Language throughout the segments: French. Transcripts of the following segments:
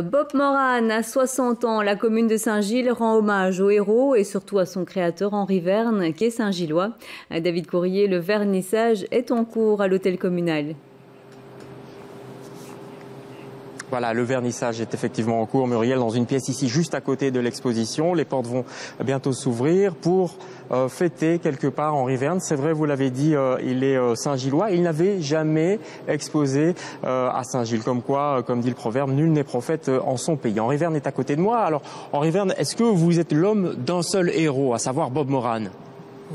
Bob Moran, à 60 ans, la commune de Saint-Gilles rend hommage au héros et surtout à son créateur Henri Verne, qui est Saint-Gillois. David Courrier, le vernissage est en cours à l'hôtel communal. Voilà, le vernissage est effectivement en cours, Muriel, dans une pièce ici juste à côté de l'exposition. Les portes vont bientôt s'ouvrir pour fêter quelque part Henri Verne. C'est vrai, vous l'avez dit, il est Saint-Gillois. Il n'avait jamais exposé à Saint-Gilles. Comme quoi, comme dit le proverbe, nul n'est prophète en son pays. Henri Verne est à côté de moi. Alors, Henri Verne, est-ce que vous êtes l'homme d'un seul héros, à savoir Bob Moran ?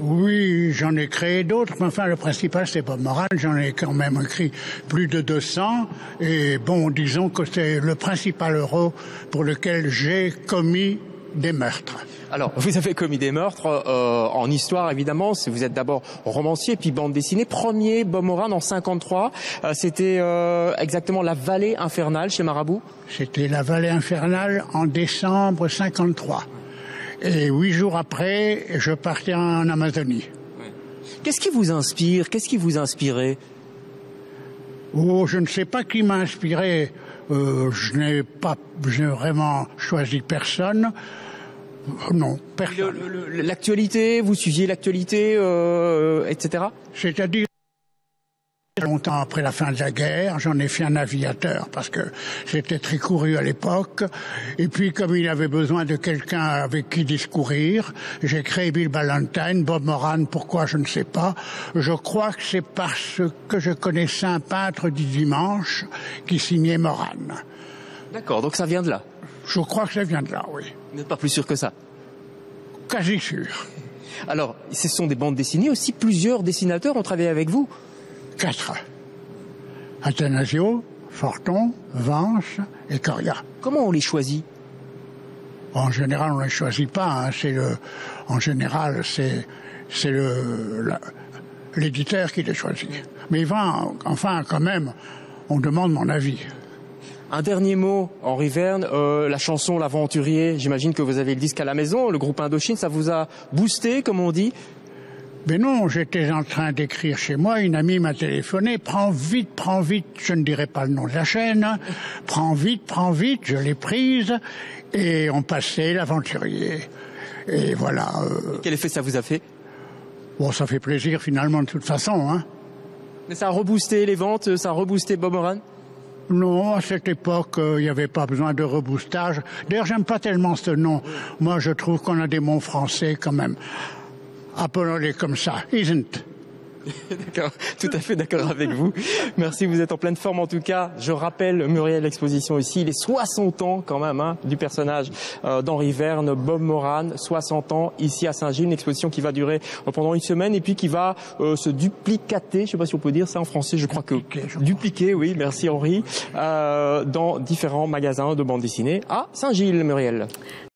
Oui, j'en ai créé d'autres, mais enfin le principal c'est Bob Moran, j'en ai quand même écrit plus de 200, et bon, disons que c'est le principal héros pour lequel j'ai commis des meurtres. Alors, vous avez commis des meurtres en histoire, évidemment. Vous êtes d'abord romancier, puis bande dessinée. Premier Bob Moran en 53, c'était exactement La Vallée Infernale chez Marabout. C'était La Vallée Infernale en décembre 53. Et 8 jours après, je partais en Amazonie. Qu'est-ce qui vous inspire ? Qu'est-ce qui vous a inspiré ? Oh, je ne sais pas qui m'a inspiré. Je n'ai vraiment choisi personne. Non, personne. L'actualité, vous suiviez l'actualité, etc. C'est-à-dire, longtemps après la fin de la guerre, j'en ai fait un aviateur parce que j'étais très couru à l'époque. Et puis, comme il avait besoin de quelqu'un avec qui discourir, j'ai créé Bill Ballantine, Bob Moran. Pourquoi, je ne sais pas. Je crois que c'est parce que je connaissais un peintre du dimanche qui signait Moran. D'accord, donc ça vient de là. Je crois que ça vient de là, oui. Vous n'êtes pas plus sûr que ça ? Quasi sûr. Alors, ce sont des bandes dessinées aussi. Plusieurs dessinateurs ont travaillé avec vous. 4. Attanasio, Forton, Vance et Coria. Comment on les choisit ? En général, on ne les choisit pas. En général, c'est l'éditeur qui les choisit. Mais enfin, quand même, on demande mon avis. Un dernier mot, Henri Verne, la chanson L'Aventurier, j'imagine que vous avez le disque à la maison, le groupe Indochine, ça vous a boosté, comme on dit ? Mais non, j'étais en train d'écrire chez moi, une amie m'a téléphoné, prends vite, je ne dirai pas le nom de la chaîne, prends vite, je l'ai prise, et on passait L'Aventurier. Et voilà. Quel effet ça vous a fait ? Bon, ça fait plaisir finalement de toute façon, hein. Mais ça a reboosté les ventes, ça a reboosté Bob Moran ? Non, à cette époque, il n'y avait pas besoin de reboostage. D'ailleurs, j'aime pas tellement ce nom. Moi, je trouve qu'on a des mots français quand même. Appelons-les comme ça, isn't. D'accord, tout à fait d'accord avec vous. Merci, vous êtes en pleine forme en tout cas. Je rappelle, Muriel, l'exposition ici, les 60 ans quand même du personnage d'Henri Verne, Bob Moran, 60 ans ici à Saint-Gilles, une exposition qui va durer pendant une semaine et puis qui va se duplicater, je ne sais pas si on peut dire ça en français, je crois que dupliquer, oui, merci Henri, dans différents magasins de bande dessinée à Saint-Gilles, Muriel.